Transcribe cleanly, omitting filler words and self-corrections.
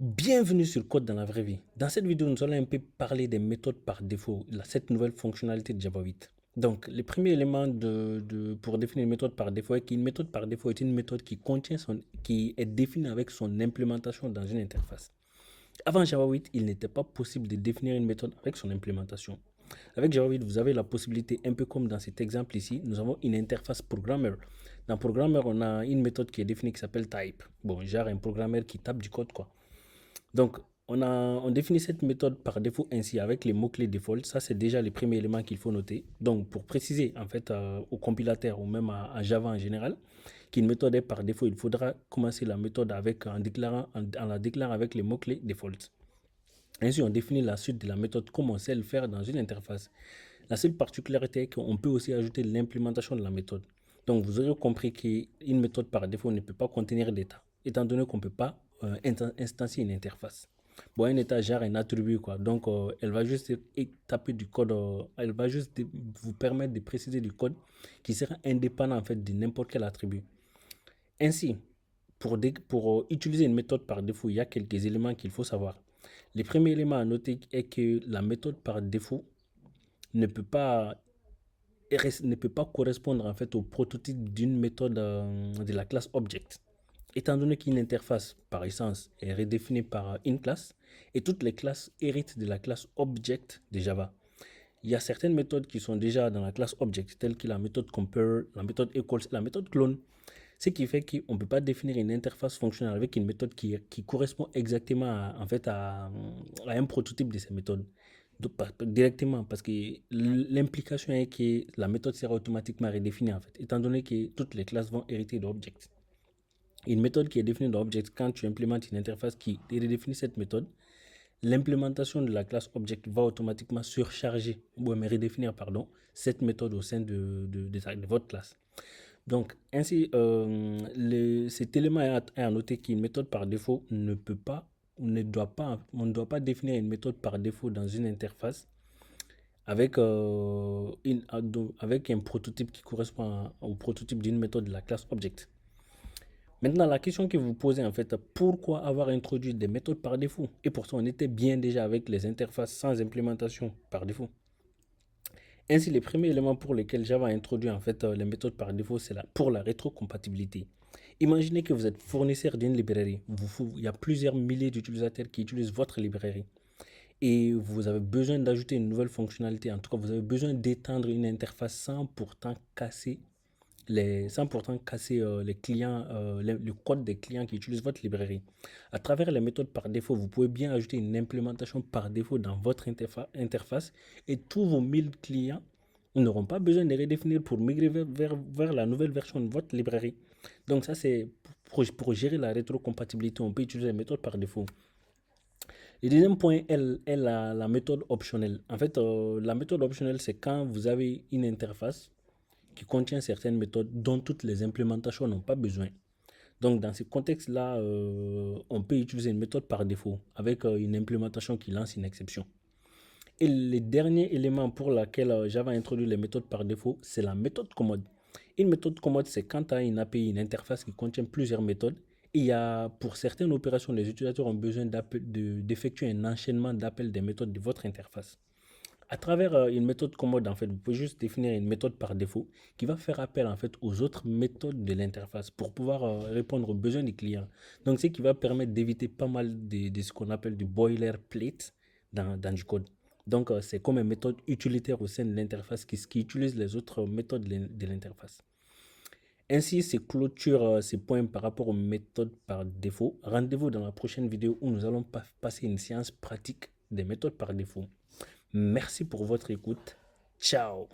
Bienvenue sur Code dans la vraie vie. Dans cette vidéo, nous allons un peu parler des méthodes par défaut, cette nouvelle fonctionnalité de Java 8. Donc, le premier élément pour définir une méthode par défaut est qu'une méthode par défaut est une méthode qui est définie avec son implémentation dans une interface. Avant Java 8, il n'était pas possible de définir une méthode avec son implémentation. Avec Java 8, vous avez la possibilité, un peu comme dans cet exemple ici, nous avons une interface programmeur. Dans programmeur, on a une méthode qui est définie qui s'appelle type. Bon, genre un programmeur qui tape du code, quoi. Donc, on définit cette méthode par défaut ainsi avec les mots-clés default. Ça, c'est déjà les premiers éléments qu'il faut noter. Donc, pour préciser, en fait, au compilateur ou même à Java en général, qu'une méthode est par défaut, il faudra commencer la méthode en la déclarant avec les mots-clés default. Ainsi, on définit la suite de la méthode comme on sait le faire dans une interface. La seule particularité est qu'on peut aussi ajouter l'implémentation de la méthode. Donc, vous aurez compris qu'une méthode par défaut ne peut pas contenir d'état, étant donné qu'on ne peut pas instancier une interface. Bon, un état genre un attribut, quoi. Donc, elle va juste taper du code, elle va juste vous permettre de préciser du code qui sera indépendant, en fait, de n'importe quel attribut. Ainsi, pour utiliser une méthode par défaut, il y a quelques éléments qu'il faut savoir. Le premier élément à noter est que la méthode par défaut ne peut pas ne peut pas correspondre en fait au prototype d'une méthode de la classe object. Étant donné qu'une interface, par essence, est redéfinie par une classe, et toutes les classes héritent de la classe object de Java. Il y a certaines méthodes qui sont déjà dans la classe object, telles que la méthode compare, la méthode equals, la méthode clone. Ce qui fait qu'on ne peut pas définir une interface fonctionnelle avec une méthode qui correspond exactement en fait à un prototype de ces méthodes directement, parce que l'implication est que la méthode sera automatiquement redéfinie en fait, étant donné que toutes les classes vont hériter d'objects. Une méthode qui est définie d'object, quand tu implémentes une interface qui redéfinit cette méthode, l'implémentation de la classe object va automatiquement surcharger, ou redéfinir, pardon, cette méthode au sein de votre classe. Donc, ainsi, cet élément est à noter qu'une méthode par défaut ne peut pas, on ne doit pas définir une méthode par défaut dans une interface avec, avec un prototype qui correspond au prototype d'une méthode de la classe object. Maintenant, la question que vous posez en fait, pourquoi avoir introduit des méthodes par défaut? Et pourtant, on était bien déjà avec les interfaces sans implémentation par défaut. Ainsi, les premiers éléments pour lesquels Java a introduit en fait les méthodes par défaut, c'est pour la rétrocompatibilité. Imaginez que vous êtes fournisseur d'une librairie. Il y a plusieurs milliers d'utilisateurs qui utilisent votre librairie. Et vous avez besoin d'ajouter une nouvelle fonctionnalité. En tout cas, vous avez besoin d'étendre une interface sans pourtant casser les clients, le code des clients qui utilisent votre librairie. À travers les méthodes par défaut, vous pouvez bien ajouter une implémentation par défaut dans votre interface et tous vos 1000 clients n'auront pas besoin de redéfinir pour migrer vers la nouvelle version de votre librairie. Donc ça, c'est pour gérer la rétrocompatibilité, on peut utiliser les méthodes par défaut. Le deuxième point est la méthode optionnelle. En fait, la méthode optionnelle, c'est quand vous avez une interface qui contient certaines méthodes dont toutes les implémentations n'ont pas besoin. Donc, dans ce contexte-là, on peut utiliser une méthode par défaut avec une implémentation qui lance une exception. Et le dernier élément pour lequel Java introduit les méthodes par défaut, c'est la méthode commode. Une méthode commode, c'est quand tu as une API, une interface qui contient plusieurs méthodes. Et pour certaines opérations, les utilisateurs ont besoin d'effectuer un enchaînement d'appels des méthodes de votre interface. À travers une méthode commode, en fait, vous pouvez juste définir une méthode par défaut qui va faire appel en fait aux autres méthodes de l'interface pour pouvoir répondre aux besoins des clients. Donc, ce qui va permettre d'éviter pas mal de ce qu'on appelle du boilerplate dans du code. Donc, c'est comme une méthode utilitaire au sein de l'interface qui utilise les autres méthodes de l'interface. Ainsi, c'est clôture ces points par rapport aux méthodes par défaut. Rendez-vous dans la prochaine vidéo où nous allons passer une séance pratique des méthodes par défaut. Merci pour votre écoute. Ciao.